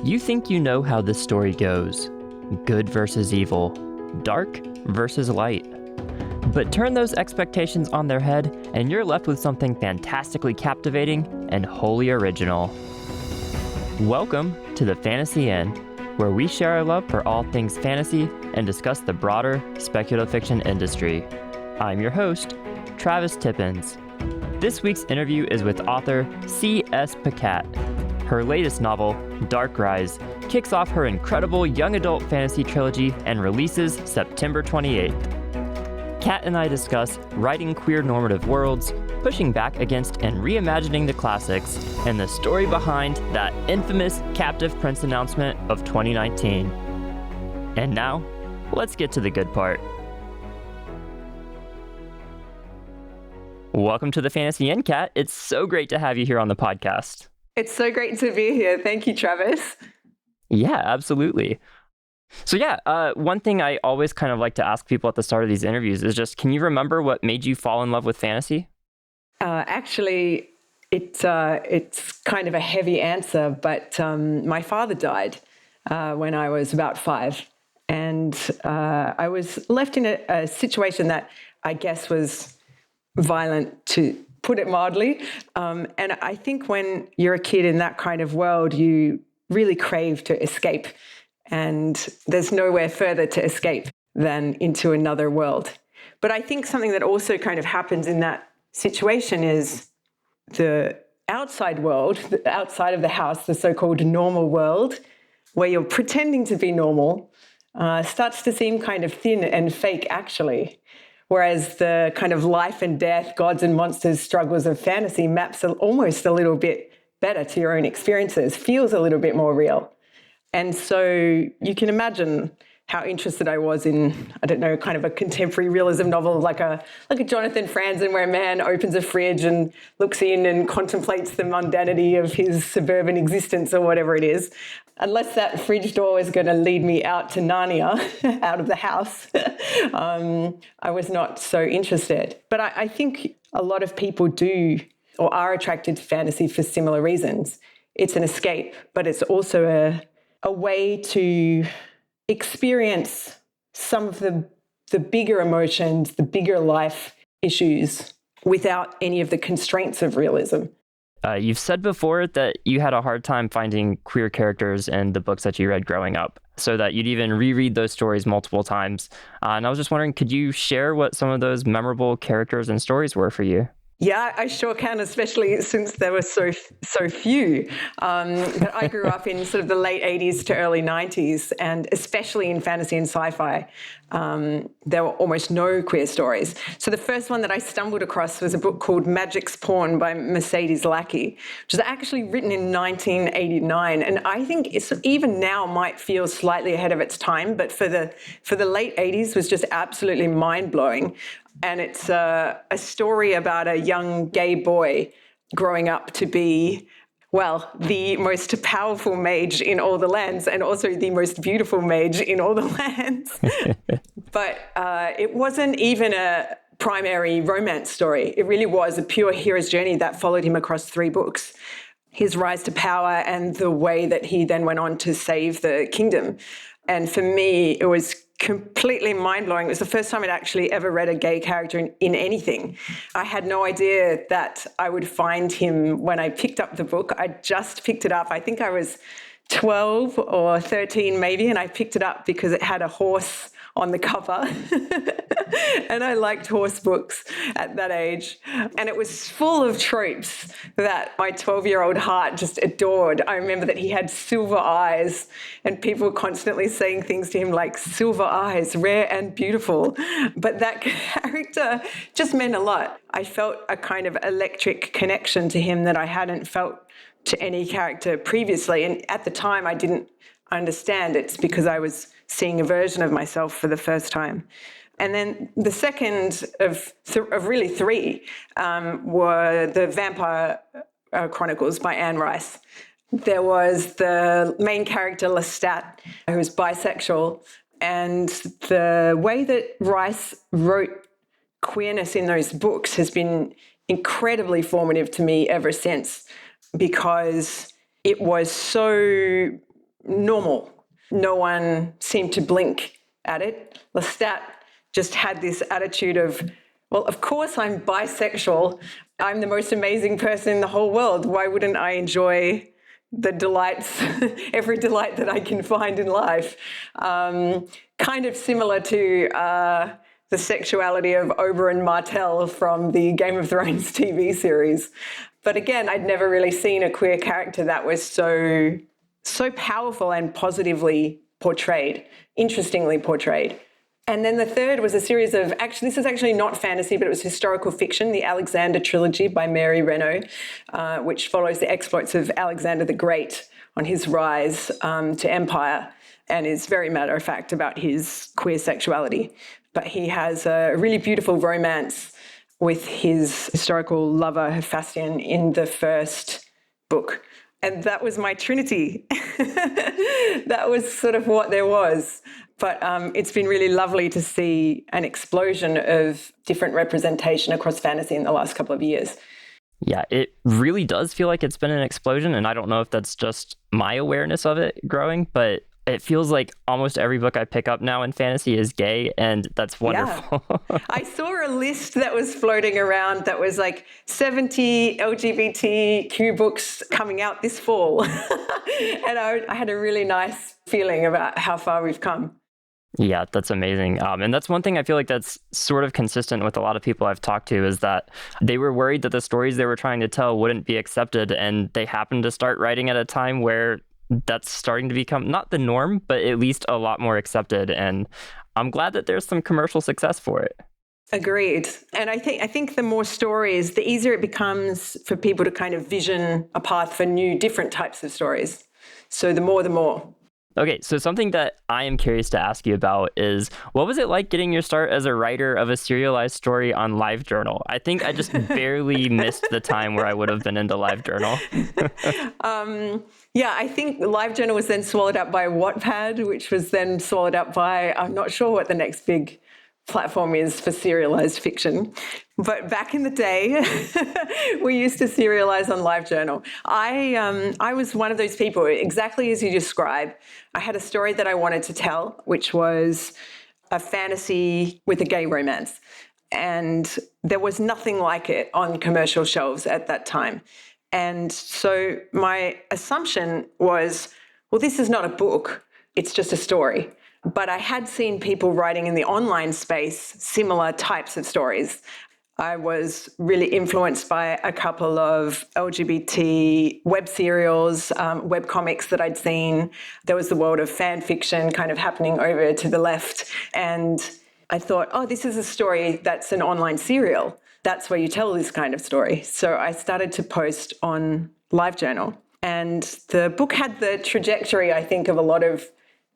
You think you know how this story goes. Good versus evil. Dark versus light. But turn those expectations on their head, and you're left with something fantastically captivating and wholly original. Welcome to the Fantasy Inn, where we share our love for all things fantasy and discuss the broader speculative fiction industry. I'm your host, Travis Tippins. This week's interview is with author C.S. Pacat. Her latest novel, Dark Rise, kicks off her incredible young adult fantasy trilogy and releases September 28th. Kat and I discuss writing queer normative worlds, pushing back against and reimagining the classics, and the story behind that infamous Captive Prince announcement of 2019. And now, let's get to the good part. Welcome to the Fantasy Inn, Kat. It's so great to have you here on the podcast. It's so great to be here. Thank you, Travis. Yeah, absolutely. So one thing I always kind of like to ask people at the start of these interviews is just, can you remember what made you fall in love with fantasy? Actually, it's kind of a heavy answer, but my father died when I was about 5. And I was left in a situation that I guess was violent, to put it mildly. And I think when you're a kid in that kind of world, you really crave to escape. And there's nowhere further to escape than into another world. But I think something that also kind of happens in that situation is the outside world, outside of the house, the so-called normal world, where you're pretending to be normal, starts to seem kind of thin and fake, actually. Whereas the kind of life and death, gods and monsters struggles of fantasy maps almost a little bit better to your own experiences, feels a little bit more real. And so you can imagine how interested I was in, kind of a contemporary realism novel like a Jonathan Franzen, where a man opens a fridge and looks in and contemplates the mundanity of his suburban existence or whatever it is. Unless that fridge door is going to lead me out to Narnia, out of the house, I was not so interested. But I think a lot of people do or are attracted to fantasy for similar reasons. It's an escape, but it's also a way to experience some of the bigger emotions, the bigger life issues without any of the constraints of realism. You've said before that you had a hard time finding queer characters in the books that you read growing up, so that you'd even reread those stories multiple times. And I was just wondering, could you share what some of those memorable characters and stories were for you? Yeah, I sure can, especially since there were so few. But I grew up in sort of the late 80s to early 90s, and especially in fantasy and sci-fi, there were almost no queer stories. So the first one that I stumbled across was a book called Magic's Pawn by Mercedes Lackey, which was actually written in 1989. And I think it's even now might feel slightly ahead of its time, but for the late 80s was just absolutely mind-blowing. And it's a story about a young gay boy growing up to be, well, the most powerful mage in all the lands, and also the most beautiful mage in all the lands. But it wasn't even a primary romance story. It really was a pure hero's journey that followed him across 3 books. His rise to power and the way that he then went on to save the kingdom. And for me, it was completely mind-blowing. It was the first time I'd actually ever read a gay character in anything. I had no idea that I would find him when I picked up the book. I just picked it up. I think I was 12 or 13 maybe, and I picked it up because it had a horse on the cover. And I liked horse books at that age. And it was full of tropes that my 12-year-old heart just adored. I remember that he had silver eyes, and people were constantly saying things to him like, silver eyes, rare and beautiful. But that character just meant a lot. I felt a kind of electric connection to him that I hadn't felt to any character previously. And at the time, I didn't understand. It's because I was seeing a version of myself for the first time. And then the second of really 3 were the Vampire Chronicles by Anne Rice. There was the main character, Lestat, who was bisexual. And the way that Rice wrote queerness in those books has been incredibly formative to me ever since, because it was so normal. No one seemed to blink at it. Lestat just had this attitude of, well, of course I'm bisexual. I'm the most amazing person in the whole world. Why wouldn't I enjoy the delights, every delight that I can find in life? Kind of similar to the sexuality of Oberyn Martell from the Game of Thrones TV series. But again, I'd never really seen a queer character that was so powerful and positively portrayed, interestingly portrayed. And then the third was a series of, this is actually not fantasy, but it was historical fiction, the Alexander trilogy by Mary Renault, which follows the exploits of Alexander the Great on his rise to empire, and is very matter-of-fact about his queer sexuality. But he has a really beautiful romance with his historical lover, Hephaestion, in the first book. And that was my trinity. That was sort of what there was. But it's been really lovely to see an explosion of different representation across fantasy in the last couple of years. Yeah, it really does feel like it's been an explosion. And I don't know if that's just my awareness of it growing, but it feels like almost every book I pick up now in fantasy is gay, and that's wonderful. Yeah. I saw a list that was floating around that was like 70 LGBTQ books coming out this fall. And I had a really nice feeling about how far we've come. Yeah, that's amazing. And that's one thing I feel like that's sort of consistent with a lot of people I've talked to, is that they were worried that the stories they were trying to tell wouldn't be accepted, and they happened to start writing at a time where that's starting to become not the norm, but at least a lot more accepted. And I'm glad that there's some commercial success for it. Agreed. And I think the more stories, the easier it becomes for people to kind of vision a path for new, different types of stories. So the more. Okay, so something that I am curious to ask you about is, what was it like getting your start as a writer of a serialized story on LiveJournal? I think I just barely missed the time where I would have been into LiveJournal. Yeah, I think LiveJournal was then swallowed up by Wattpad, which was then swallowed up by, I'm not sure what the next big platform is for serialized fiction. But back in the day, we used to serialize on LiveJournal. I was one of those people, exactly as you describe. I had a story that I wanted to tell, which was a fantasy with a gay romance. And there was nothing like it on commercial shelves at that time. And so my assumption was, well, this is not a book, it's just a story. But I had seen people writing in the online space similar types of stories. I was really influenced by a couple of LGBT web serials, web comics that I'd seen. There was the world of fan fiction kind of happening over to the left. And I thought, oh, this is a story that's an online serial. That's where you tell this kind of story. So I started to post on LiveJournal. And the book had the trajectory, I think, of a lot of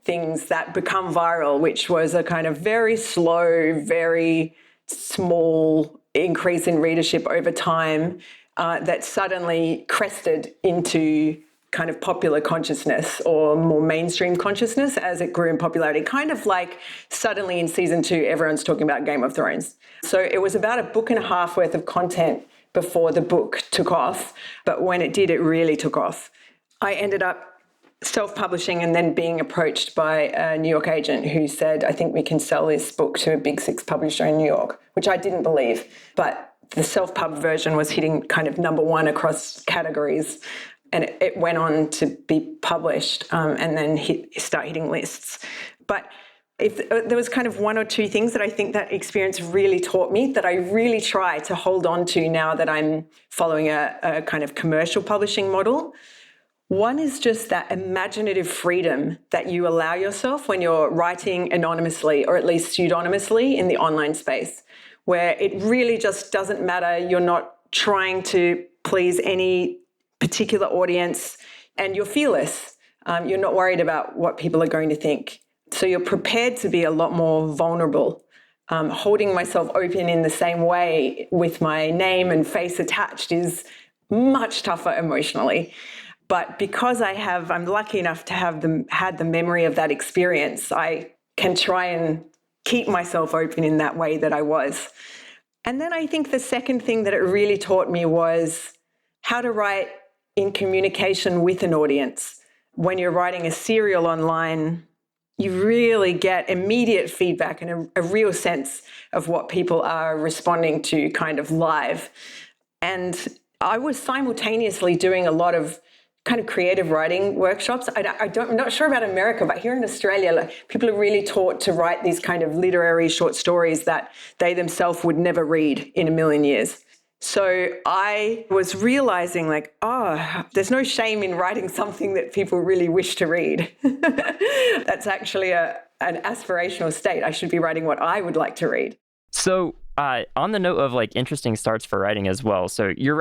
things that become viral, which was a kind of very slow, very small increase in readership over time that suddenly crested into kind of popular consciousness or more mainstream consciousness as it grew in popularity. Kind of like suddenly in season 2, everyone's talking about Game of Thrones. So it was about a book and a half worth of content before the book took off. But when it did, it really took off. I ended up self-publishing and then being approached by a New York agent who said, I think we can sell this book to a big 6 publisher in New York, which I didn't believe. But the self-pub version was hitting kind of number 1 across categories. And it went on to be published and then start hitting lists. But if there was kind of 1 or 2 things that I think that experience really taught me that I really try to hold on to now that I'm following a kind of commercial publishing model. One is just that imaginative freedom that you allow yourself when you're writing anonymously or at least pseudonymously in the online space, where it really just doesn't matter. You're not trying to please any particular audience and you're fearless. You're not worried about what people are going to think. So you're prepared to be a lot more vulnerable. Holding myself open in the same way with my name and face attached is much tougher emotionally. But because I'm lucky enough to have had the memory of that experience, I can try and keep myself open in that way that I was. And then I think the second thing that it really taught me was how to write in communication with an audience. when you're writing a serial online, you really get immediate feedback and a real sense of what people are responding to kind of live. And I was simultaneously doing a lot of kind of creative writing workshops. I'm not sure about America, but here in Australia, like, people are really taught to write these kind of literary short stories that they themselves would never read in a million years. So I was realizing like, there's no shame in writing something that people really wish to read. That's actually an aspirational state. I should be writing what I would like to read. So on the note of like interesting starts for writing as well. So you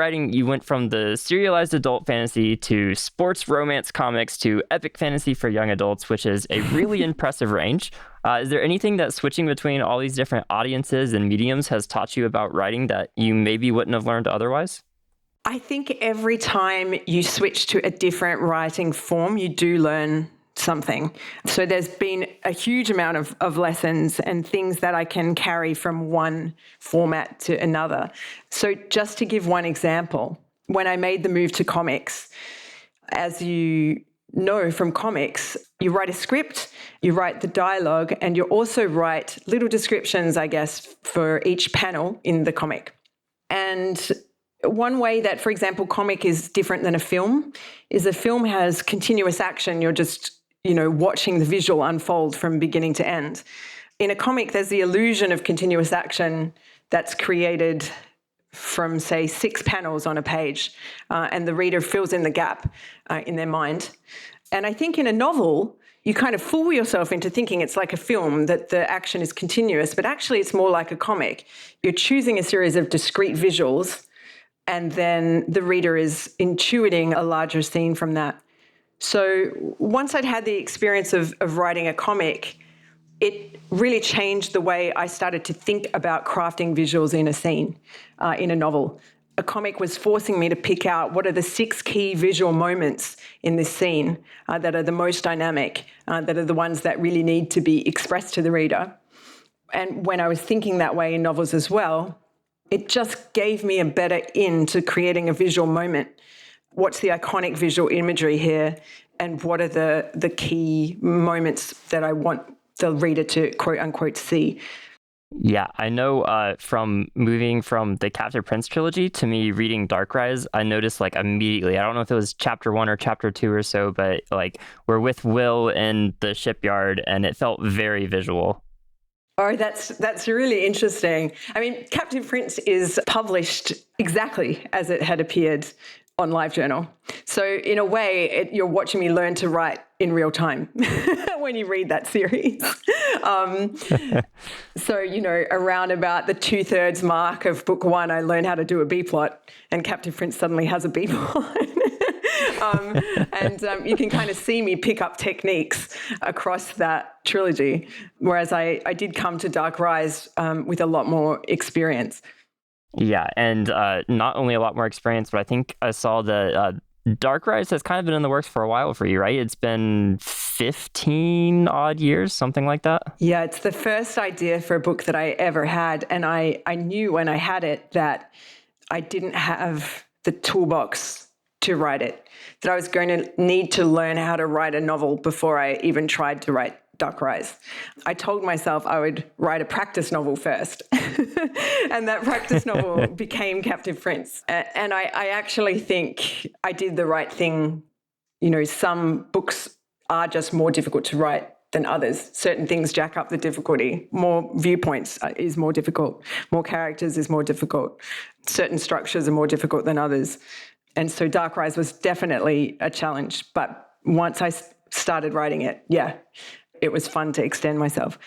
went from the serialized adult fantasy to sports romance comics to epic fantasy for young adults, which is a really impressive range. Is there anything that switching between all these different audiences and mediums has taught you about writing that you maybe wouldn't have learned otherwise? I think every time you switch to a different writing form, you do learn something. So there's been a huge amount of lessons and things that I can carry from one format to another. So just to give one example, when I made the move to comics, as you know from comics, you write a script, you write the dialogue, and you also write little descriptions, I guess, for each panel in the comic. And one way that, for example, comic is different than a film is a film has continuous action. You're just watching the visual unfold from beginning to end. In a comic, there's the illusion of continuous action that's created from, say, 6 panels on a page, and the reader fills in the gap in their mind. And I think in a novel, you kind of fool yourself into thinking it's like a film, that the action is continuous, but actually it's more like a comic. You're choosing a series of discrete visuals, and then the reader is intuiting a larger scene from that. So once I'd had the experience of writing a comic, it really changed the way I started to think about crafting visuals in a scene, in a novel. A comic was forcing me to pick out what are the 6 key visual moments in this scene that are the most dynamic, that are the ones that really need to be expressed to the reader. And when I was thinking that way in novels as well, it just gave me a better in to creating a visual moment. What's the iconic visual imagery here, and what are the key moments that I want the reader to quote unquote see? Yeah, I know from moving from the Captive Prince trilogy to me reading Darkrise, I noticed like immediately, I don't know if it was chapter 1 or chapter 2 or so, but like we're with Will in the shipyard and it felt very visual. Oh, that's really interesting. I mean, Captive Prince is published exactly as it had appeared on LiveJournal. So in a way, you're watching me learn to write in real time when you read that series. So, around about the 2/3 mark of book 1, I learned how to do a B-plot, and Captive Prince suddenly has a B-plot. And you can kind of see me pick up techniques across that trilogy, whereas I did come to Darkrise with a lot more experience. Yeah, and not only a lot more experience, but I think I saw that Darkrise has kind of been in the works for a while for you, right? It's been 15 odd years, something like that. Yeah, it's the first idea for a book that I ever had. And I knew when I had it that I didn't have the toolbox to write it, that I was going to need to learn how to write a novel before I even tried to write Darkrise. I told myself I would write a practice novel first. And that practice novel became Captive Prince. And I actually think I did the right thing. Some books are just more difficult to write than others. Certain things jack up the difficulty. More viewpoints is more difficult. More characters is more difficult. Certain structures are more difficult than others. And so Darkrise was definitely a challenge. But once I started writing it, it was fun to extend myself.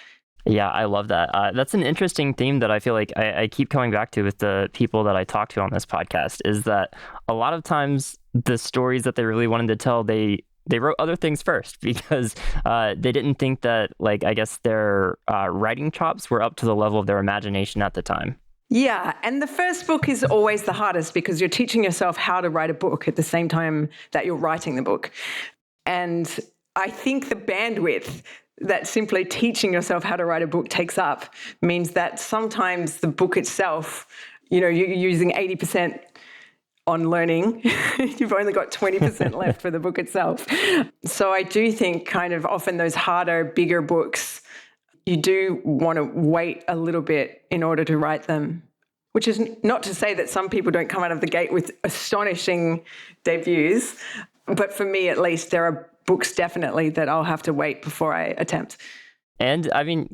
Yeah, I love that. That's an interesting theme that I feel like I keep coming back to with the people that I talk to on this podcast, is that a lot of times the stories that they really wanted to tell, they wrote other things first because they didn't think that, like, I guess their writing chops were up to the level of their imagination at the time. Yeah, and the first book is always the hardest because you're teaching yourself how to write a book at the same time that you're writing the book. And I think the bandwidth that simply teaching yourself how to write a book takes up means that sometimes the book itself, you're using 80% on learning. You've only got 20% left for the book itself. So I do think kind of often those harder, bigger books, you do want to wait a little bit in order to write them, which is not to say that some people don't come out of the gate with astonishing debuts. But for me, at least, there are books definitely that I'll have to wait before I attempt. And I mean,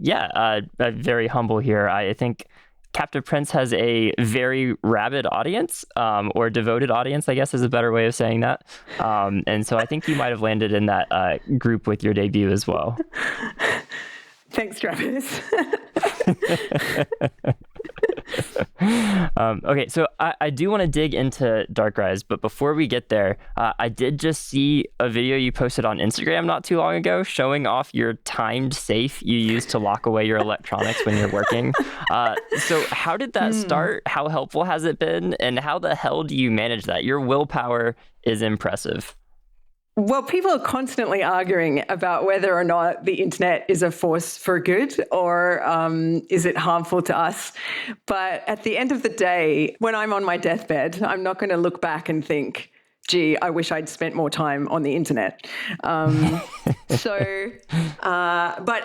very humble here. I think Captive Prince has a very rabid audience, or devoted audience, I guess is a better way of saying that. And so I think you might have landed in that group with your debut as well. Thanks, Travis. Okay, so I do want to dig into Darkrise, but before we get there, I did just see a video you posted on Instagram not too long ago showing off your timed safe you use to lock away your electronics when you're working. So how did that start? How helpful has it been? And how the hell do you manage that? Your willpower is impressive. Well, people are constantly arguing about whether or not the internet is a force for good or is it harmful to us. But at the end of the day, when I'm on my deathbed, I'm not going to look back and think, gee, I wish I'd spent more time on the internet. But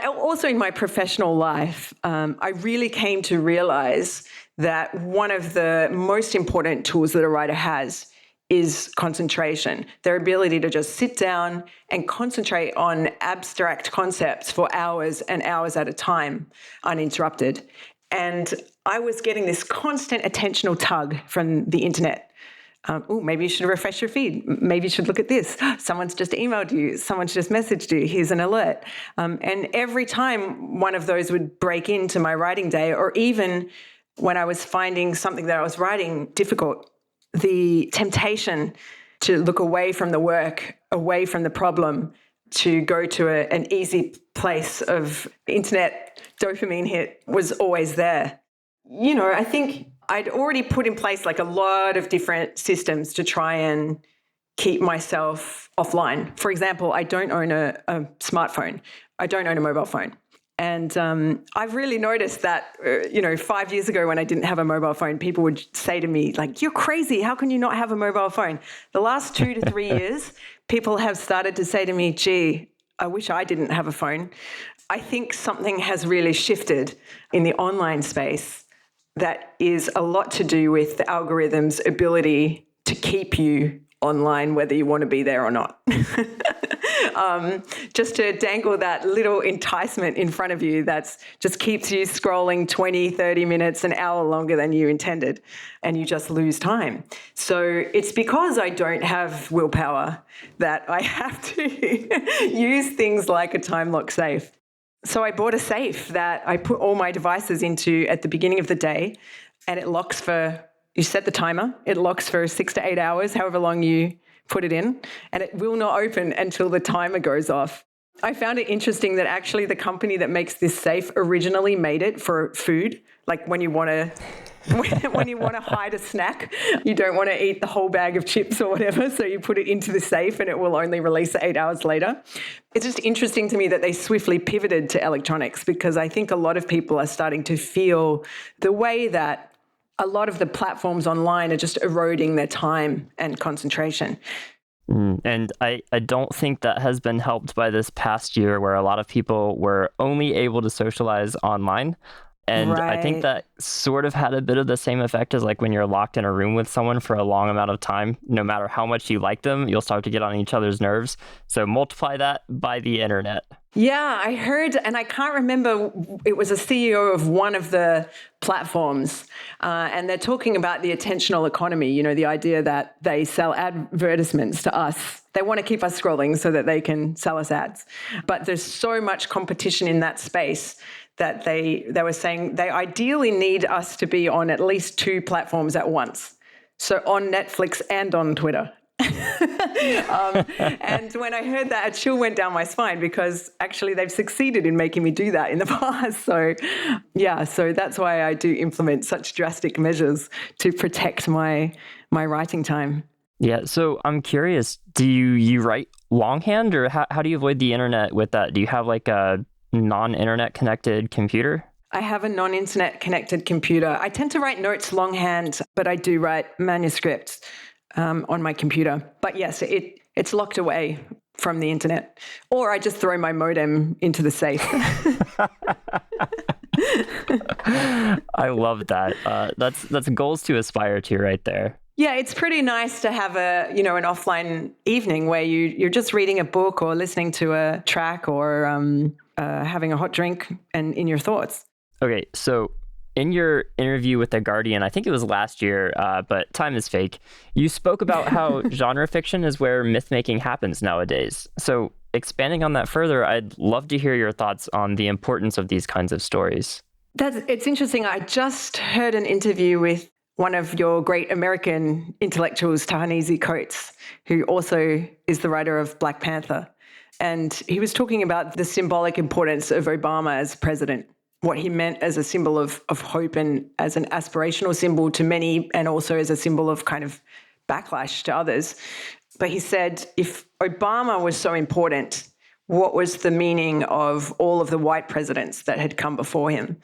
also in my professional life, I really came to realize that one of the most important tools that a writer has is concentration, their ability to just sit down and concentrate on abstract concepts for hours and hours at a time, uninterrupted. And I was getting this constant attentional tug from the internet. Maybe you should refresh your feed. Maybe you should look at this. Someone's just emailed you. Someone's just messaged you. Here's an alert. And every time one of those would break into my writing day, or even when I was finding something that I was writing difficult, the temptation to look away from the work, away from the problem, to go to an easy place of internet dopamine hit was always there. You know, I think I'd already put in place like a lot of different systems to try and keep myself offline. For example, I don't own a smartphone. I don't own a mobile phone. And I've really noticed that, 5 years ago when I didn't have a mobile phone, people would say to me, like, you're crazy. How can you not have a mobile phone? The last 2 to 3 years, people have started to say to me, gee, I wish I didn't have a phone. I think something has really shifted in the online space that is a lot to do with the algorithm's ability to keep you online, whether you want to be there or not. Just to dangle that little enticement in front of you that just keeps you scrolling 20, 30 minutes, an hour longer than you intended, and you just lose time. So it's because I don't have willpower that I have to use things like a time lock safe. So I bought a safe that I put all my devices into at the beginning of the day, and it locks you set the timer, it locks for 6 to 8 hours, however long you put it in, and it will not open until the timer goes off. I found it interesting that actually the company that makes this safe originally made it for food, like when you want to hide a snack, you don't want to eat the whole bag of chips or whatever, so you put it into the safe and it will only release it 8 hours later. It's just interesting to me that they swiftly pivoted to electronics, because I think a lot of people are starting to feel the way that a lot of the platforms online are just eroding their time and concentration. And I don't think that has been helped by this past year, where a lot of people were only able to socialize online. And right. I think that sort of had a bit of the same effect as like when you're locked in a room with someone for a long amount of time, no matter how much you like them, you'll start to get on each other's nerves. So multiply that by the internet. Yeah, I heard, and I can't remember, it was a CEO of one of the platforms, and they're talking about the attentional economy, you know, the idea that they sell advertisements to us. They want to keep us scrolling so that they can sell us ads. But there's so much competition in that space that they were saying they ideally need us to be on at least 2 platforms at once. So on Netflix and on Twitter. And when I heard that, a chill went down my spine, because actually they've succeeded in making me do that in the past. So that's why I do implement such drastic measures to protect my writing time. Yeah, so I'm curious, do you write longhand, or how do you avoid the internet with that? Do you have like a non-internet connected computer? I have a non-internet connected computer. I tend to write notes longhand, but I do write manuscripts. on my computer. But yes, it's locked away from the internet, or I just throw my modem into the safe. I love that. That's goals to aspire to right there. Yeah, it's pretty nice to have an offline evening where you're just reading a book or listening to a track or having a hot drink and in your thoughts. Okay, so in your interview with The Guardian, I think it was last year, but time is fake, you spoke about how genre fiction is where myth-making happens nowadays. So expanding on that further, I'd love to hear your thoughts on the importance of these kinds of stories. It's interesting. I just heard an interview with one of your great American intellectuals, Ta-Nehisi Coates, who also is the writer of Black Panther. And he was talking about the symbolic importance of Obama as president, what he meant as a symbol of hope and as an aspirational symbol to many, and also as a symbol of kind of backlash to others. But he said, if Obama was so important, what was the meaning of all of the white presidents that had come before him?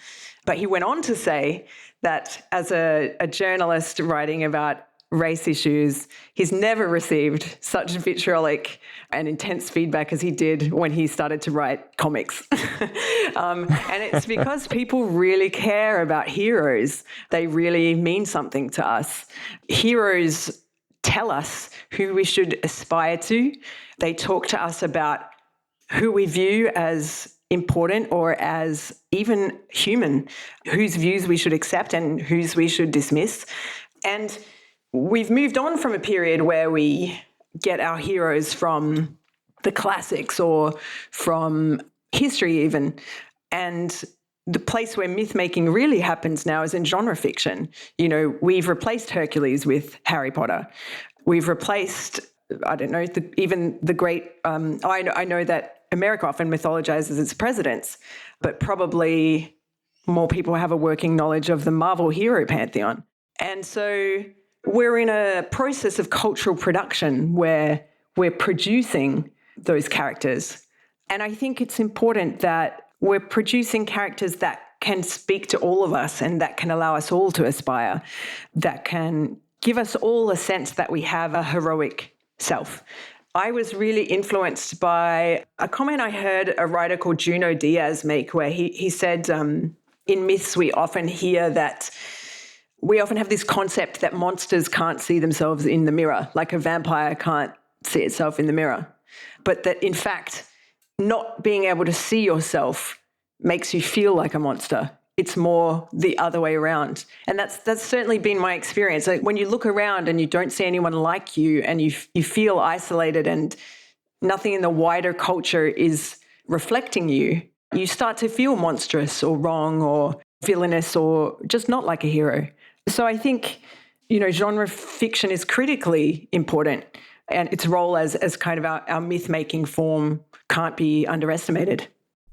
But he went on to say that as a journalist writing about race issues, he's never received such vitriolic and intense feedback as he did when he started to write comics. And it's because people really care about heroes. They really mean something to us. Heroes tell us who we should aspire to. They talk to us about who we view as important or as even human, whose views we should accept and whose we should dismiss. And we've moved on from a period where we get our heroes from the classics or from history even. And the place where myth-making really happens now is in genre fiction. You know, we've replaced Hercules with Harry Potter. We've replaced, I don't know, even the great, I know that America often mythologizes its presidents, but probably more people have a working knowledge of the Marvel hero pantheon. And so we're in a process of cultural production where we're producing those characters. And I think it's important that we're producing characters that can speak to all of us and that can allow us all to aspire, that can give us all a sense that we have a heroic self. I was really influenced by a comment I heard a writer called Junot Diaz make, where he said, in myths, we often hear that we often have this concept that monsters can't see themselves in the mirror, like a vampire can't see itself in the mirror. But that, in fact, not being able to see yourself makes you feel like a monster. It's more the other way around. And that's certainly been my experience. Like when you look around and you don't see anyone like you and you feel isolated and nothing in the wider culture is reflecting you, you start to feel monstrous or wrong or villainous or just not like a hero. So I think, genre fiction is critically important, and its role as kind of our myth-making form can't be underestimated.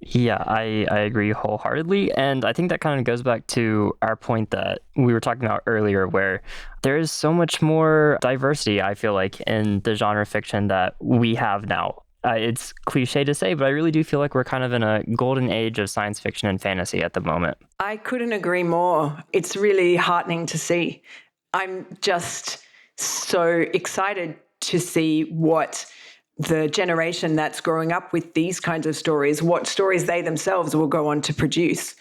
Yeah, I agree wholeheartedly. And I think that kind of goes back to our point that we were talking about earlier, where there is so much more diversity, I feel like, in the genre fiction that we have now. It's cliche to say, but I really do feel like we're kind of in a golden age of science fiction and fantasy at the moment. I couldn't agree more. It's really heartening to see. I'm just so excited to see what the generation that's growing up with these kinds of stories, what stories they themselves will go on to produce.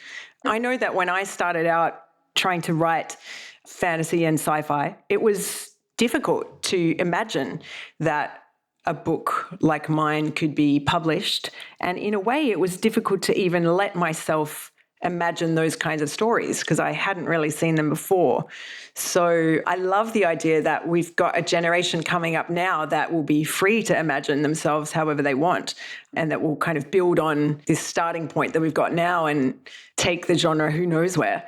I know that when I started out trying to write fantasy and sci-fi, it was difficult to imagine that a book like mine could be published. And in a way, it was difficult to even let myself imagine those kinds of stories because I hadn't really seen them before. So I love the idea that we've got a generation coming up now that will be free to imagine themselves however they want, and that will kind of build on this starting point that we've got now and take the genre who knows where.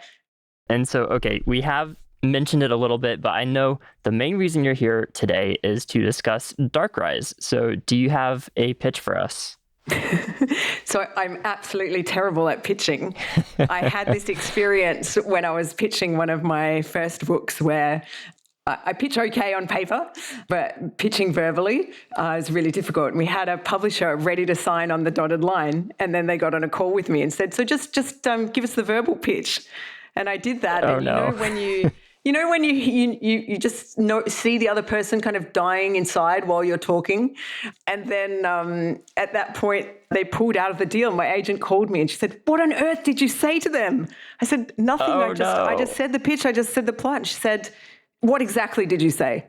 And so, okay, we have mentioned it a little bit, but I know the main reason you're here today is to discuss Darkrise. So do you have a pitch for us? So I'm absolutely terrible at pitching. I had this experience when I was pitching one of my first books where I pitch okay on paper, but pitching verbally is really difficult. And we had a publisher ready to sign on the dotted line, and then they got on a call with me and said, so just give us the verbal pitch. And I did that. Oh, and no. When You know when you just see the other person kind of dying inside while you're talking, and then at that point they pulled out of the deal. My agent called me and she said, "What on earth did you say to them?" I said, "Nothing. Oh, I no. just said the pitch. I just said the plot." And she said, "What exactly did you say?"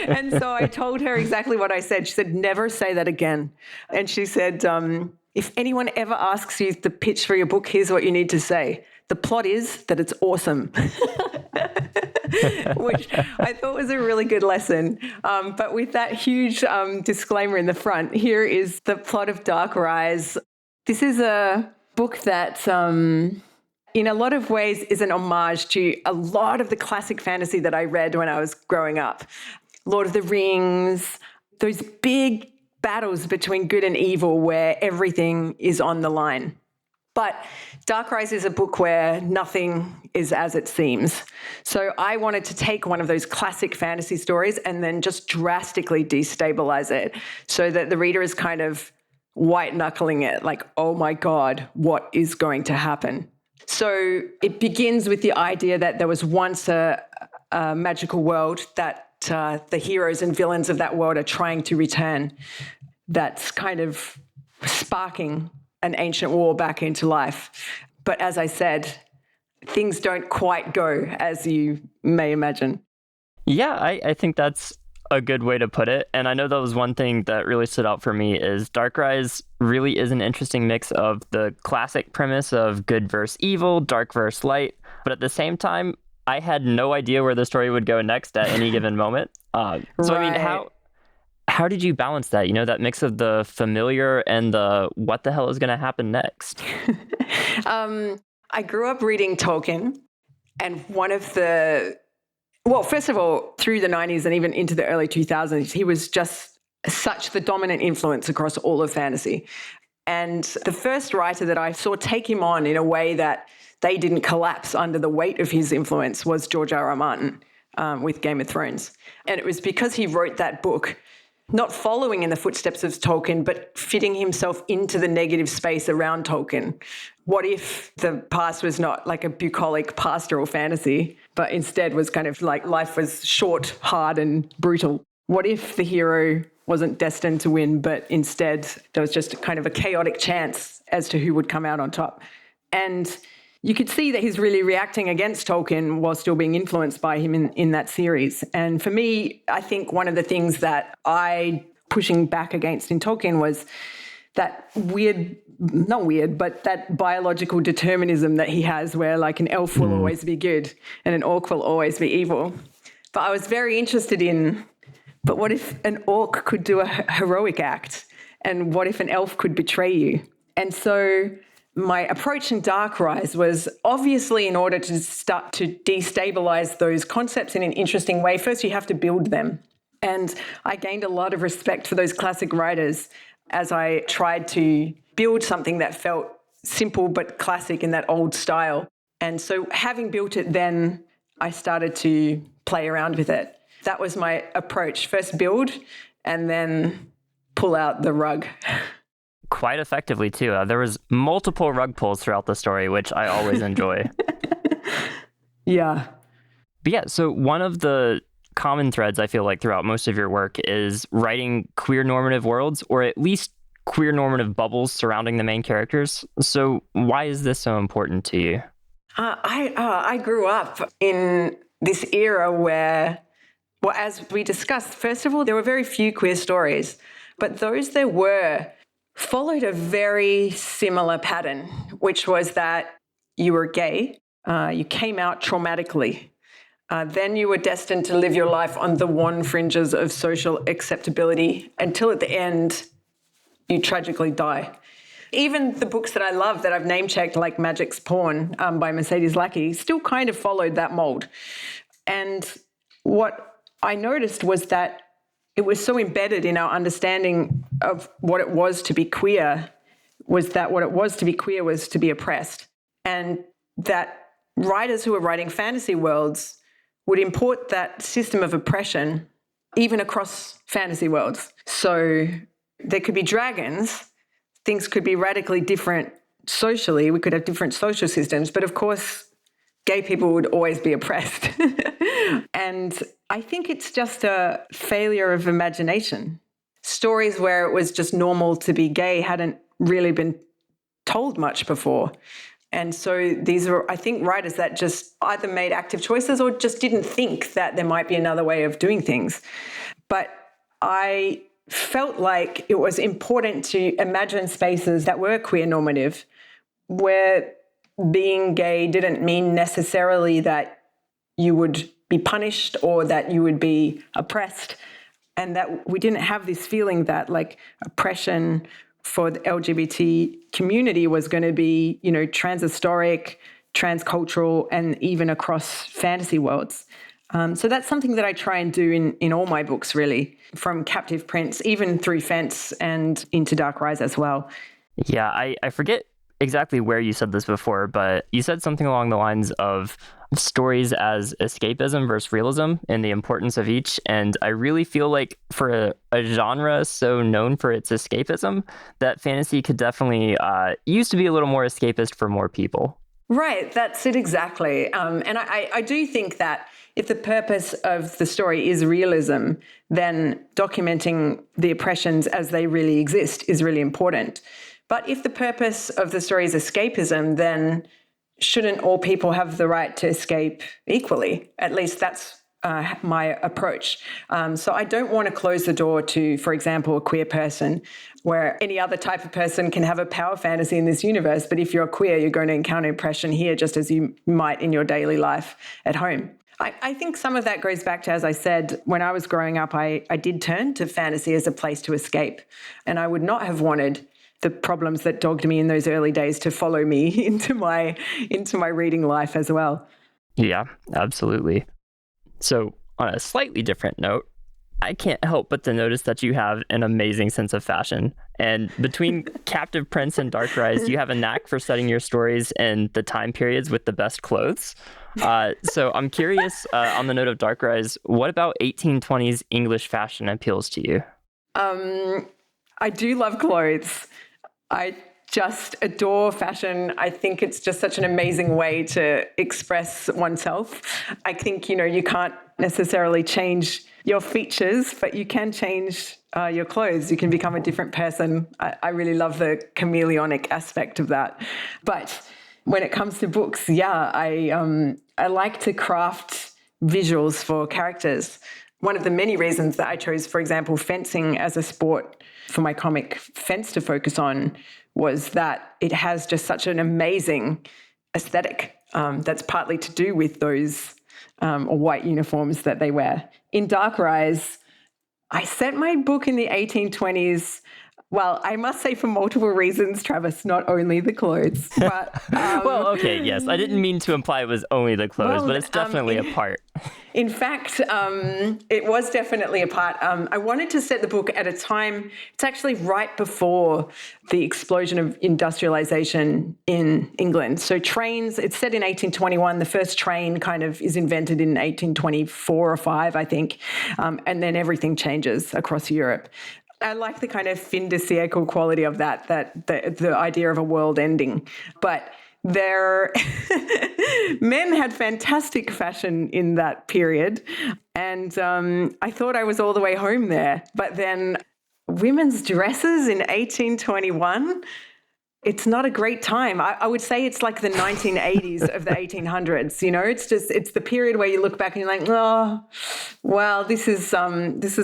And so I told her exactly what I said. She said, "Never say that again." And she said, "If anyone ever asks you the pitch for your book, here's what you need to say. The plot is that it's awesome." Which I thought was a really good lesson. But with that huge disclaimer in the front, here is the plot of Dark Rise. This is a book that in a lot of ways is an homage to a lot of the classic fantasy that I read when I was growing up. Lord of the Rings, those big battles between good and evil where everything is on the line. But Dark Rise is a book where nothing is as it seems. So I wanted to take one of those classic fantasy stories and then just drastically destabilize it so that the reader is kind of white knuckling it, like, oh my God, what is going to happen? So it begins with the idea that there was once a magical world that the heroes and villains of that world are trying to return. That's kind of sparking an ancient war back into life. But as I said, things don't quite go as you may imagine. Yeah, I think that's a good way to put it. And I know that was one thing that really stood out for me is Dark Rise really is an interesting mix of the classic premise of good versus evil, dark versus light. But at the same time, I had no idea where the story would go next at any given moment. I mean, how did you balance that? You know, that mix of the familiar and the what the hell is going to happen next? I grew up reading Tolkien, and first of all, through the 90s and even into the early 2000s, he was just such the dominant influence across all of fantasy. And the first writer that I saw take him on in a way that they didn't collapse under the weight of his influence was George R.R. Martin with Game of Thrones. And it was because he wrote that book, not following in the footsteps of Tolkien, but fitting himself into the negative space around Tolkien. What if the past was not like a bucolic pastoral fantasy, but instead was kind of like life was short, hard, and brutal? What if the hero wasn't destined to win, but instead there was just kind of a chaotic chance as to who would come out on top? And you could see that he's really reacting against Tolkien while still being influenced by him in that series. And for me, I think one of the things that I pushing back against in Tolkien was that that biological determinism that he has where like an elf will always be good and an orc will always be evil. But I was very interested in, but what if an orc could do a heroic act? And what if an elf could betray you? And so my approach in Dark Rise was obviously in order to start to destabilize those concepts in an interesting way, first you have to build them. And I gained a lot of respect for those classic writers as I tried to build something that felt simple but classic in that old style. And so having built it then, I started to play around with it. That was my approach. First build and then pull out the rug. Quite effectively, too. There was multiple rug pulls throughout the story, which I always enjoy. Yeah. But yeah, so one of the common threads I feel like throughout most of your work is writing queer normative worlds, or at least queer normative bubbles surrounding the main characters. So why is this so important to you? I grew up in this era where, well, as we discussed, first of all, there were very few queer stories, but those there were followed a very similar pattern, which was that you were gay, you came out traumatically, then you were destined to live your life on the wan fringes of social acceptability until at the end you tragically die. Even the books that I love that I've name-checked, like Magic's Pawn by Mercedes Lackey, still kind of followed that mold. And what I noticed was that it was so embedded in our understanding of what it was to be queer, was that what it was to be queer was to be oppressed. And that writers who were writing fantasy worlds would import that system of oppression even across fantasy worlds. So there could be dragons, things could be radically different socially, we could have different social systems, but of course gay people would always be oppressed. And I think it's just a failure of imagination. Stories where it was just normal to be gay hadn't really been told much before. And so these are, I think, writers that just either made active choices or just didn't think that there might be another way of doing things. But I felt like it was important to imagine spaces that were queer normative, where being gay didn't mean necessarily that you would be punished or that you would be oppressed, and that we didn't have this feeling that like oppression for the LGBT community was going to be, you know, transhistoric, transcultural, and even across fantasy worlds. So that's something that I try and do in all my books, really, from Captive Prince, even through Fence and into Dark Rise as well. Yeah, I forget exactly where you said this before, but you said something along the lines of stories as escapism versus realism and the importance of each. And I really feel like for a genre so known for its escapism, that fantasy could definitely used to be a little more escapist for more people. Right, that's it exactly. And I do think that if the purpose of the story is realism, then documenting the oppressions as they really exist is really important. But if the purpose of the story is escapism, then shouldn't all people have the right to escape equally? At least that's my approach. So I don't want to close the door to, for example, a queer person, where any other type of person can have a power fantasy in this universe. But if you're queer, you're going to encounter oppression here just as you might in your daily life at home. I think some of that goes back to, as I said, when I was growing up, I did turn to fantasy as a place to escape. And I would not have wanted the problems that dogged me in those early days to follow me into my reading life as well. Yeah, absolutely. So on a slightly different note, I can't help but to notice that you have an amazing sense of fashion. And between Captive Prince and Dark Rise, you have a knack for setting your stories in the time periods with the best clothes. So I'm curious, on the note of Dark Rise, what about 1820s English fashion appeals to you? I do love clothes. I just adore fashion. I think it's just such an amazing way to express oneself. I think, you can't necessarily change your features, but you can change your clothes. You can become a different person. I really love the chameleonic aspect of that. But when it comes to books, I like to craft visuals for characters. One of the many reasons that I chose, for example, fencing as a sport for my comic Fence to focus on was that it has just such an amazing aesthetic that's partly to do with those white uniforms that they wear. In Dark Rise, I set my book in the 1820s. Well, I must say for multiple reasons, Travis, not only the clothes. But, well, okay, yes. I didn't mean to imply it was only the clothes, but it's definitely a part. In fact, it was definitely a part. I wanted to set the book at a time, it's actually right before the explosion of industrialization in England. So trains, it's set in 1821. The first train kind of is invented in 1824 or 5, I think. And then everything changes across Europe. I like the kind of fin de siècle quality of that the idea of a world ending. But men had fantastic fashion in that period. And I thought I was all the way home there. But then women's dresses in 1821, it's not a great time. I would say it's like the 1980s of the 1800s. It's the period where you look back and you're like, oh, well, this is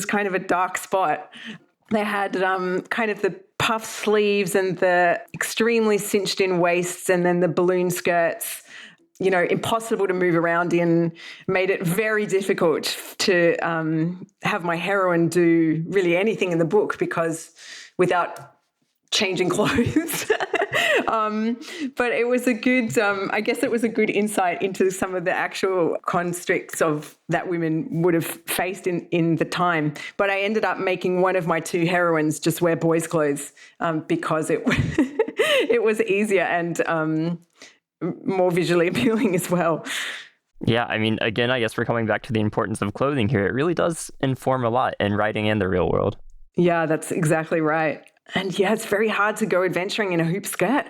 kind of a dark spot. They had kind of the puff sleeves and the extremely cinched in waists and then the balloon skirts, impossible to move around in, made it very difficult to have my heroine do really anything in the book without changing clothes. But it was a good, I guess it was a good insight into some of the actual constricts of that women would have faced in the time. But I ended up making one of my two heroines just wear boys' clothes because it it was easier and more visually appealing as well. Yeah, I mean, again, I guess we're coming back to the importance of clothing here. It really does inform a lot in writing and the real world. Yeah, that's exactly right. And yeah, it's very hard to go adventuring in a hoop skirt.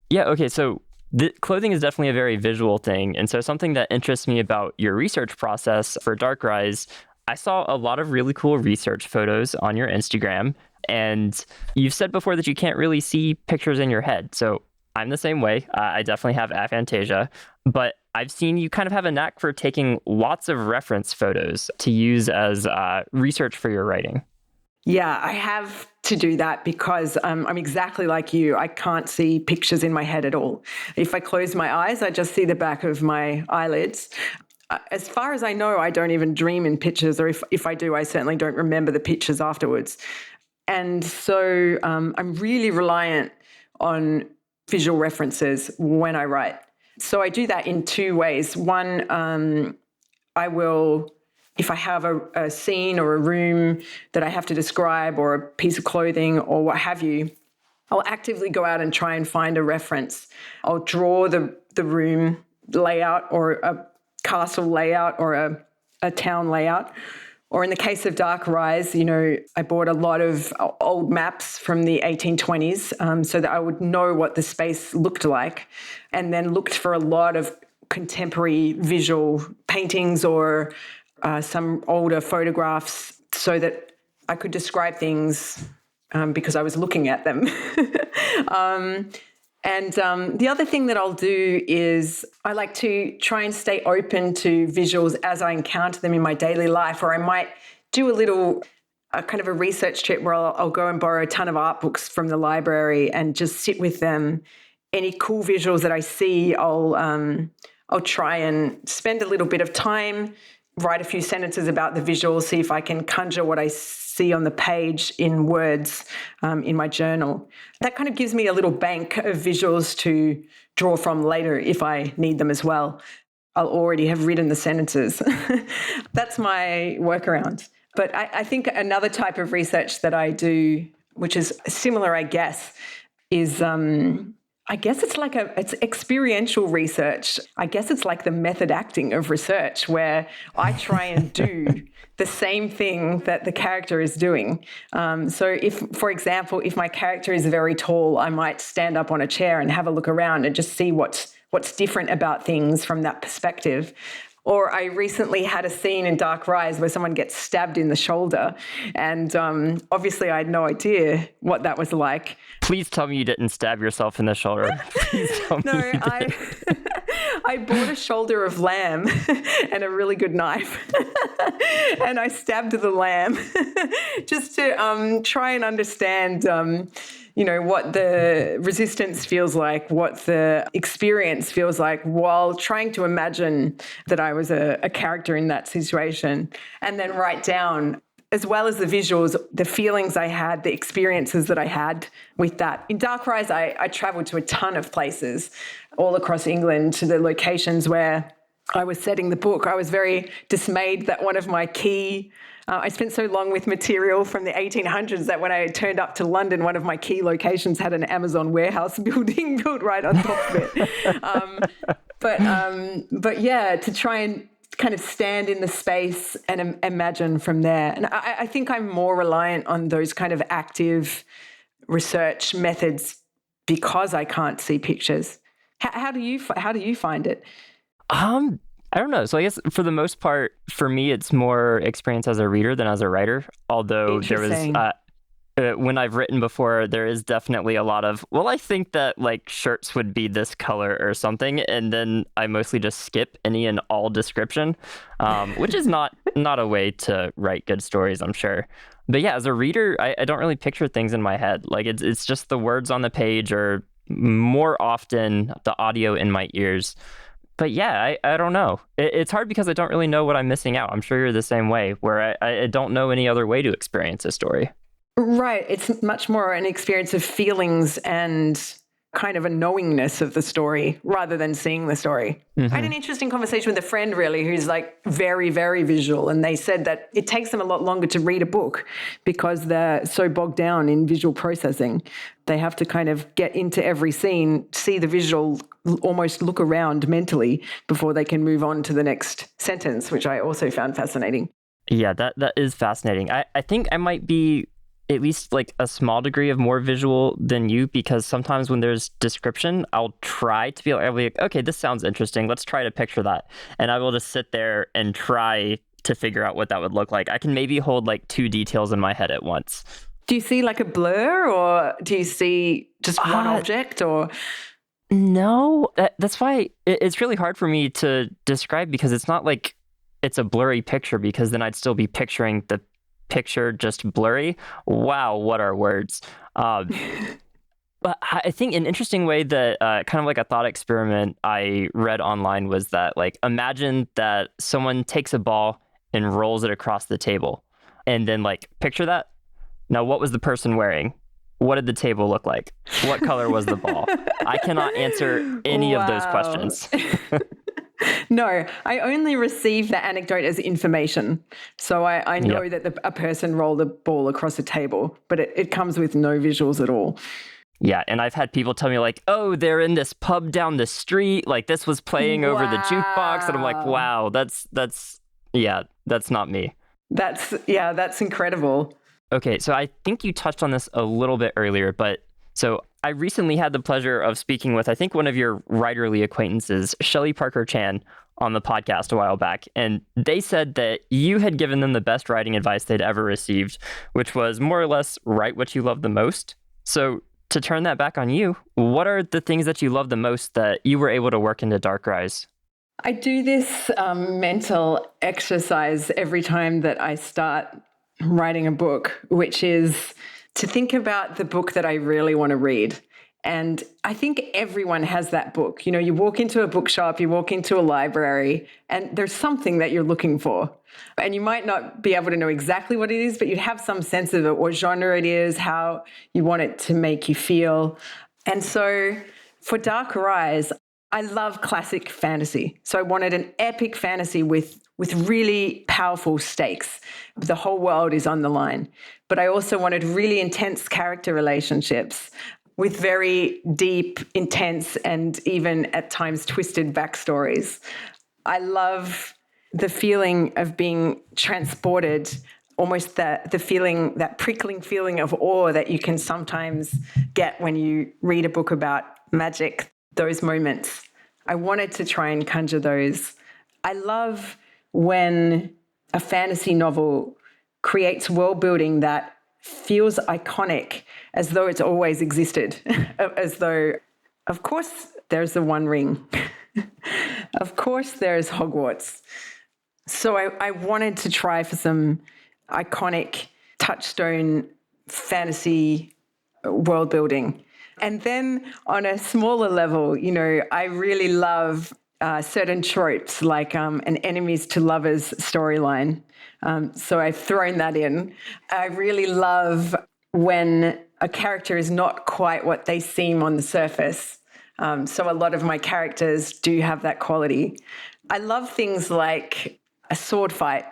Yeah, okay, so The clothing is definitely a very visual thing. And so something that interests me about your research process for Darkrise, I saw a lot of really cool research photos on your Instagram. And you've said before that you can't really see pictures in your head. So I'm the same way. I definitely have aphantasia. But I've seen you kind of have a knack for taking lots of reference photos to use as research for your writing. Yeah, I have to do that because I'm exactly like you. I can't see pictures in my head at all. If I close my eyes, I just see the back of my eyelids. As far as I know, I don't even dream in pictures, or if I do, I certainly don't remember the pictures afterwards. And so I'm really reliant on visual references when I write. So I do that in two ways. One, I will, if I have a scene or a room that I have to describe or a piece of clothing or what have you, I'll actively go out and try and find a reference. I'll draw the room layout or a castle layout or a town layout. Or in the case of Darkrise, I bought a lot of old maps from the 1820s so that I would know what the space looked like, and then looked for a lot of contemporary visual paintings or some older photographs so that I could describe things because I was looking at them. And the other thing that I'll do is I like to try and stay open to visuals as I encounter them in my daily life, or I might do a kind of a research trip where I'll go and borrow a ton of art books from the library and just sit with them. Any cool visuals that I see, I'll try and spend a little bit of time, write a few sentences about the visuals, see if I can conjure what I see on the page in words in my journal. That kind of gives me a little bank of visuals to draw from later if I need them as well. I'll already have written the sentences. That's my workaround. But I think another type of research that I do, which is similar, I guess, is I guess it's experiential research. I guess it's like the method acting of research, where I try and do the same thing that the character is doing. So if, for example, if my character is very tall, I might stand up on a chair and have a look around and just see what's different about things from that perspective. Or I recently had a scene in Darkrise where someone gets stabbed in the shoulder. And obviously I had no idea what that was like. Please tell me you didn't stab yourself in the shoulder. Please tell me. No, I bought a shoulder of lamb and a really good knife. And I stabbed the lamb just to try and understand what the resistance feels like, what the experience feels like, while trying to imagine that I was a character in that situation, and then write down, as well as the visuals, the feelings I had, the experiences that I had with that. In Darkrise, I traveled to a ton of places all across England, to the locations where I was setting the book. I was very dismayed that one of my key I spent so long with material from the 1800s that when I turned up to London, one of my key locations had an Amazon warehouse building built right on top of it. But yeah, to try and kind of stand in the space and imagine from there. And I think I'm more reliant on those kind of active research methods because I can't see pictures. How do you find it? I don't know. So I guess for the most part, for me, it's more experience as a reader than as a writer. Although there was, when I've written before, there is definitely a lot of, well, I think that like shirts would be this color or something. And then I mostly just skip any and all description, which is not a way to write good stories, I'm sure. But yeah, as a reader, I don't really picture things in my head. Like it's just the words on the page, or more often the audio in my ears. But yeah, I don't know. It's hard because I don't really know what I'm missing out. I'm sure you're the same way, where I don't know any other way to experience a story. Right. It's much more an experience of feelings and kind of a knowingness of the story rather than seeing the story. Mm-hmm. I had an interesting conversation with a friend, really, who's like very, very visual. And they said that it takes them a lot longer to read a book because they're so bogged down in visual processing. They have to kind of get into every scene, see the visual, almost look around mentally before they can move on to the next sentence, which I also found fascinating. Yeah, that is fascinating. I think I might be at least like a small degree of more visual than you, because sometimes when there's description, I'll try to be like, okay, this sounds interesting. Let's try to picture that. And I will just sit there and try to figure out what that would look like. I can maybe hold like two details in my head at once. Do you see like a blur, or do you see just one object, or? No, that's why it's really hard for me to describe, because it's not like it's a blurry picture, because then I'd still be picturing the picture just blurry. Wow, what are words? But I think an interesting way that kind of like a thought experiment I read online was that, like, imagine that someone takes a ball and rolls it across the table, and then like picture that. Now, what was the person wearing? What did the table look like? What color was the ball? I cannot answer any of those questions. No, I only receive the anecdote as information. So I know that a person rolled a ball across a table, but it comes with no visuals at all. Yeah, and I've had people tell me like, oh, they're in this pub down the street. Like this was playing over the jukebox. And I'm like, wow, that's not me. That's incredible. Okay, so I think you touched on this a little bit earlier, but so I recently had the pleasure of speaking with, I think, one of your writerly acquaintances, Shelley Parker Chan, on the podcast a while back. And they said that you had given them the best writing advice they'd ever received, which was more or less write what you love the most. So to turn that back on you, what are the things that you love the most that you were able to work into Dark Rise? I do this mental exercise every time that I start writing a book, which is to think about the book that I really want to read. And I think everyone has that book. You know, you walk into a bookshop, you walk into a library, and there's something that you're looking for. And you might not be able to know exactly what it is, but you'd have some sense of it, what genre it is, how you want it to make you feel. And so for Dark Rise, I love classic fantasy. So I wanted an epic fantasy with really powerful stakes. The whole world is on the line. But I also wanted really intense character relationships with very deep, intense, and even at times twisted backstories. I love the feeling of being transported, almost the feeling, that prickling feeling of awe that you can sometimes get when you read a book about magic, those moments. I wanted to try and conjure those. I love when a fantasy novel creates world building that feels iconic, as though it's always existed, as though, of course, there's the One Ring. Of course, there's Hogwarts. So I wanted to try for some iconic touchstone fantasy world building. And then on a smaller level, you know, I really love certain tropes, like an enemies to lovers storyline. So I've thrown that in. I really love when a character is not quite what they seem on the surface. So a lot of my characters do have that quality. I love things like a sword fight,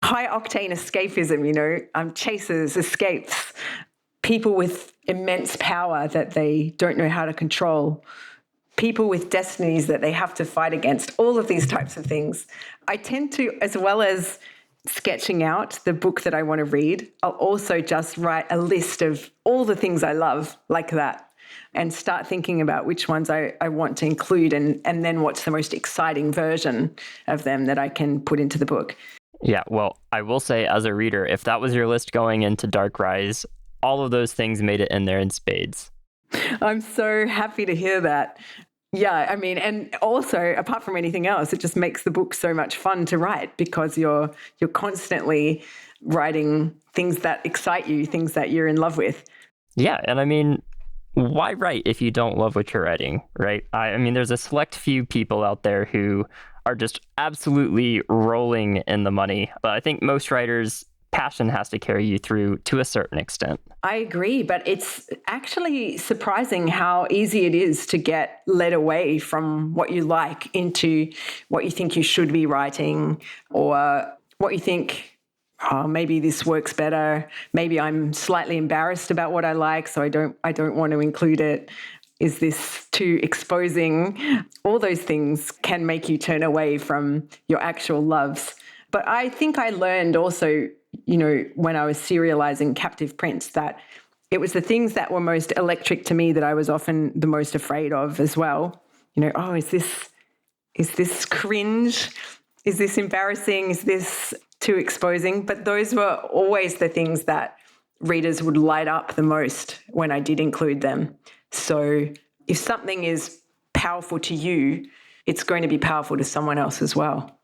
high-octane escapism, you know, chasers, escapes, people with immense power that they don't know how to control, people with destinies that they have to fight against, all of these types of things. I tend to, as well as sketching out the book that I want to read, I'll also just write a list of all the things I love like that and start thinking about which ones I want to include and then what's the most exciting version of them that I can put into the book. Yeah, well, I will say as a reader, if that was your list going into Dark Rise, all of those things made it in there in spades. I'm so happy to hear that. Yeah, I mean, and also, apart from anything else, it just makes the book so much fun to write because you're constantly writing things that excite you, things that you're in love with. Yeah, and I mean, why write if you don't love what you're writing, right? I mean, there's a select few people out there who are just absolutely rolling in the money, but I think most writers, passion has to carry you through to a certain extent. I agree, but it's actually surprising how easy it is to get led away from what you like into what you think you should be writing, or what you think, oh, maybe this works better. Maybe I'm slightly embarrassed about what I like, so I don't want to include it. Is this too exposing? All those things can make you turn away from your actual loves. But I think I learned also when I was serializing Captive Prince, that it was the things that were most electric to me that I was often the most afraid of as well. Oh, is this cringe? Is this embarrassing? Is this too exposing? But those were always the things that readers would light up the most when I did include them. So if something is powerful to you, it's going to be powerful to someone else as well.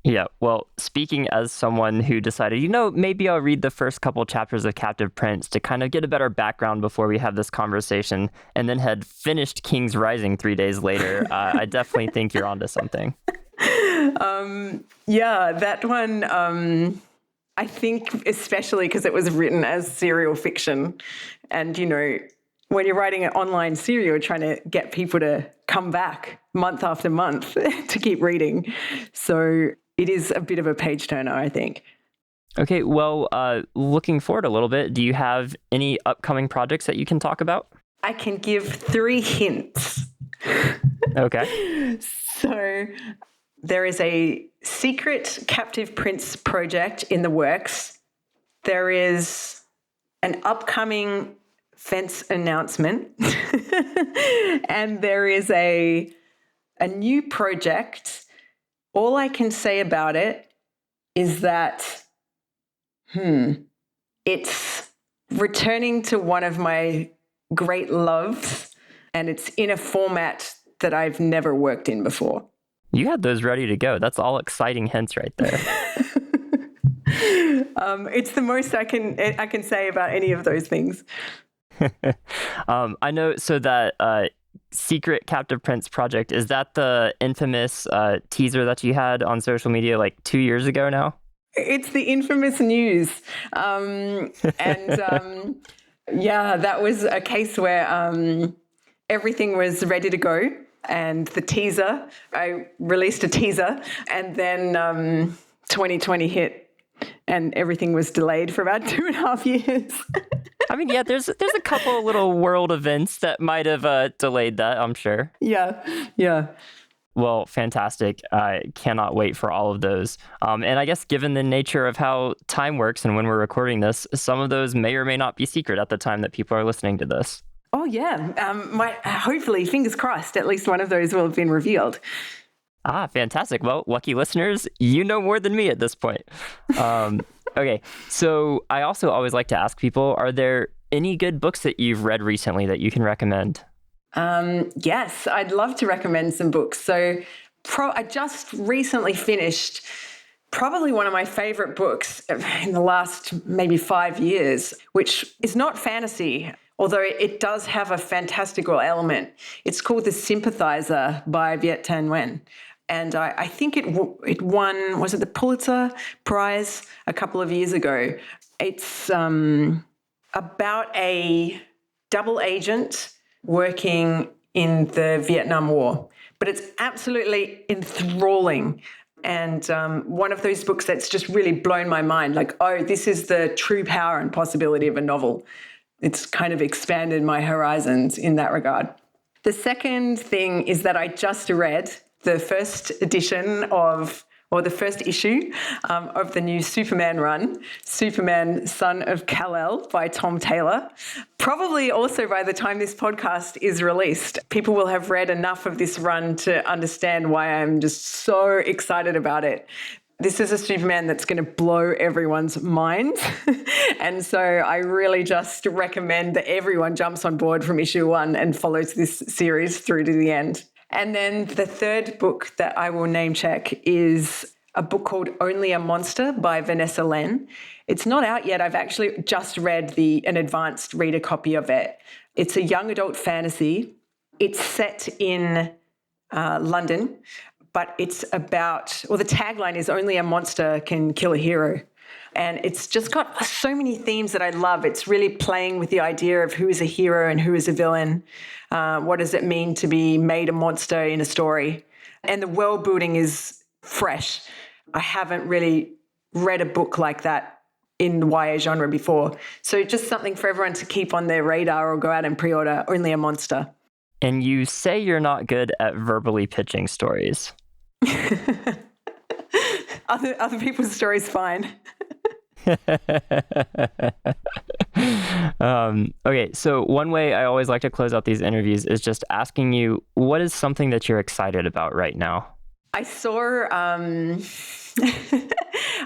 Yeah, well, speaking as someone who decided, maybe I'll read the first couple chapters of Captive Prince to kind of get a better background before we have this conversation, and then had finished King's Rising 3 days later, I definitely think you're onto something. Yeah, that one, I think especially because it was written as serial fiction. And, when you're writing an online serial, you're trying to get people to come back month after month to keep reading. So it is a bit of a page turner, I think. Okay, well, looking forward a little bit, do you have any upcoming projects that you can talk about? I can give 3 hints. Okay. So there is a secret Captive Prince project in the works. There is an upcoming fence announcement. And there is a new project. All I can say about it is that, it's returning to one of my great loves, and it's in a format that I've never worked in before. You had those ready to go. That's all exciting hints right there. It's the most I can say about any of those things. I know, so that secret Captive Prince project, is that the infamous teaser that you had on social media like 2 years ago now? It's the infamous news. Yeah, that was a case where everything was ready to go. And the teaser, I released a teaser, and then 2020 hit and everything was delayed for about 2.5 years. I mean, yeah, there's a couple of little world events that might have delayed that, I'm sure. Yeah. Well, fantastic. I cannot wait for all of those. And I guess given the nature of how time works and when we're recording this, some of those may or may not be secret at the time that people are listening to this. Oh, yeah. Hopefully, fingers crossed, at least one of those will have been revealed. Ah, fantastic. Well, lucky listeners, you know more than me at this point. Okay, so I also always like to ask people, are there any good books that you've read recently that you can recommend? Yes, I'd love to recommend some books. So I just recently finished probably one of my favorite books in the last maybe 5 years, which is not fantasy, although it does have a fantastical element. It's called The Sympathizer by Viet Thanh Nguyen. And I think it won, was it the Pulitzer Prize a couple of years ago? It's about a double agent working in the Vietnam War. But it's absolutely enthralling. And one of those books that's just really blown my mind, like, oh, this is the true power and possibility of a novel. It's kind of expanded my horizons in that regard. The second thing is that I just read the first edition or the first issue of the new Superman run, Superman, Son of Kal-El by Tom Taylor. Probably also by the time this podcast is released, people will have read enough of this run to understand why I'm just so excited about it. This is a Superman that's going to blow everyone's minds. And so I really just recommend that everyone jumps on board from issue 1 and follows this series through to the end. And then the third book that I will name check is a book called Only a Monster by Vanessa Len. It's not out yet. I've actually just read an advanced reader copy of it. It's a young adult fantasy. It's set in London, but it's about, the tagline is Only a Monster Can Kill a Hero. And it's just got so many themes that I love. It's really playing with the idea of who is a hero and who is a villain. What does it mean to be made a monster in a story? And the world building is fresh. I haven't really read a book like that in the YA genre before. So just something for everyone to keep on their radar or go out and pre-order, Only a Monster. And you say you're not good at verbally pitching stories. Other people's stories, fine. Okay, so one way I always like to close out these interviews is just asking you, what is something that you're excited about right now? I saw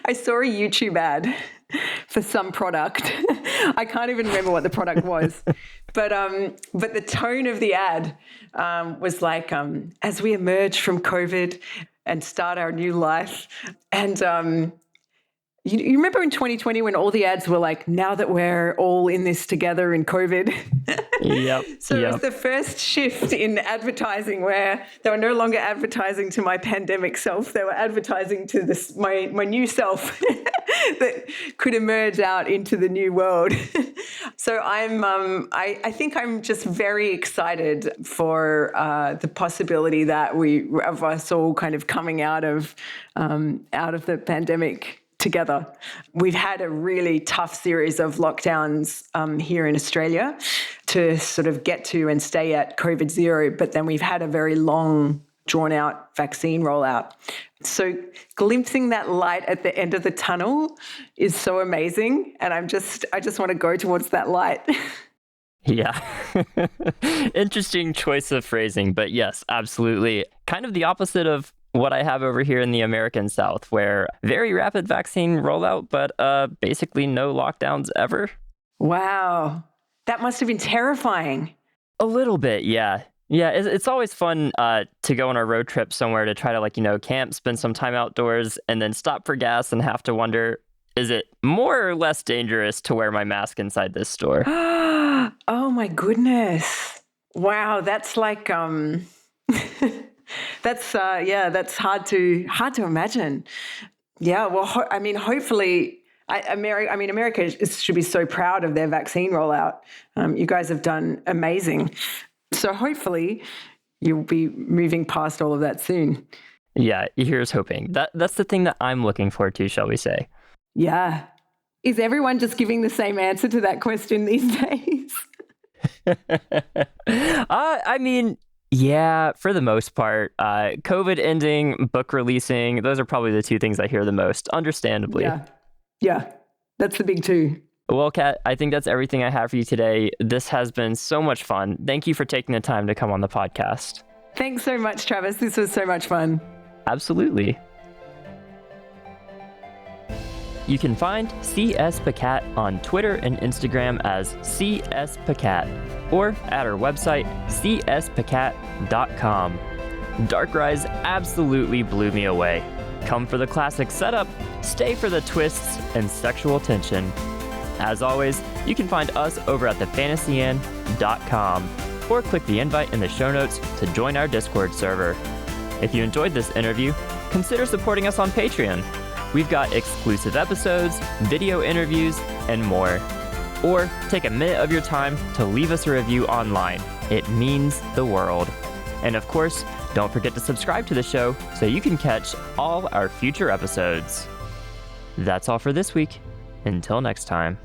I saw a YouTube ad for some product. I can't even remember what the product was, but the tone of the ad was like, as we emerge from COVID and start our new life, and you remember in 2020 when all the ads were like, now that we're all in this together in COVID? Yep. So it was the first shift in advertising where they were no longer advertising to my pandemic self. They were advertising to this my new self that could emerge out into the new world. So I think I'm just very excited for the possibility that of us all kind of coming out of the pandemic together. We've had a really tough series of lockdowns here in Australia to sort of get to and stay at COVID zero, but then we've had a very long, drawn out vaccine rollout. So glimpsing that light at the end of the tunnel is so amazing. And I just want to go towards that light. Yeah. Interesting choice of phrasing, but yes, absolutely. Kind of the opposite of what I have over here in the American South, where very rapid vaccine rollout, but basically no lockdowns ever. Wow. That must have been terrifying. A little bit, yeah. Yeah, it's always fun to go on a road trip somewhere to try to, camp, spend some time outdoors, and then stop for gas and have to wonder, is it more or less dangerous to wear my mask inside this store? Oh, my goodness. Wow, that's like... That's hard to imagine. Yeah, well, hopefully, America should be so proud of their vaccine rollout. You guys have done amazing. So hopefully, you'll be moving past all of that soon. Yeah, here's hoping. That's the thing that I'm looking forward to, shall we say? Yeah. Is everyone just giving the same answer to that question these days? Yeah, for the most part. COVID ending, book releasing, those are probably the two things I hear the most, understandably. Yeah, that's the big two. Well, Kat, I think that's everything I have for you today. This has been so much fun. Thank you for taking the time to come on the podcast. Thanks so much, Travis. This was so much fun. Absolutely. You can find CS Pacat on Twitter and Instagram as CS Pacat, or at our website, cspacat.com. Darkrise absolutely blew me away. Come for the classic setup, stay for the twists and sexual tension. As always, you can find us over at thefantasyinn.com, or click the invite in the show notes to join our Discord server. If you enjoyed this interview, consider supporting us on Patreon. We've got exclusive episodes, video interviews, and more. Or take a minute of your time to leave us a review online. It means the world. And of course, don't forget to subscribe to the show so you can catch all our future episodes. That's all for this week. Until next time.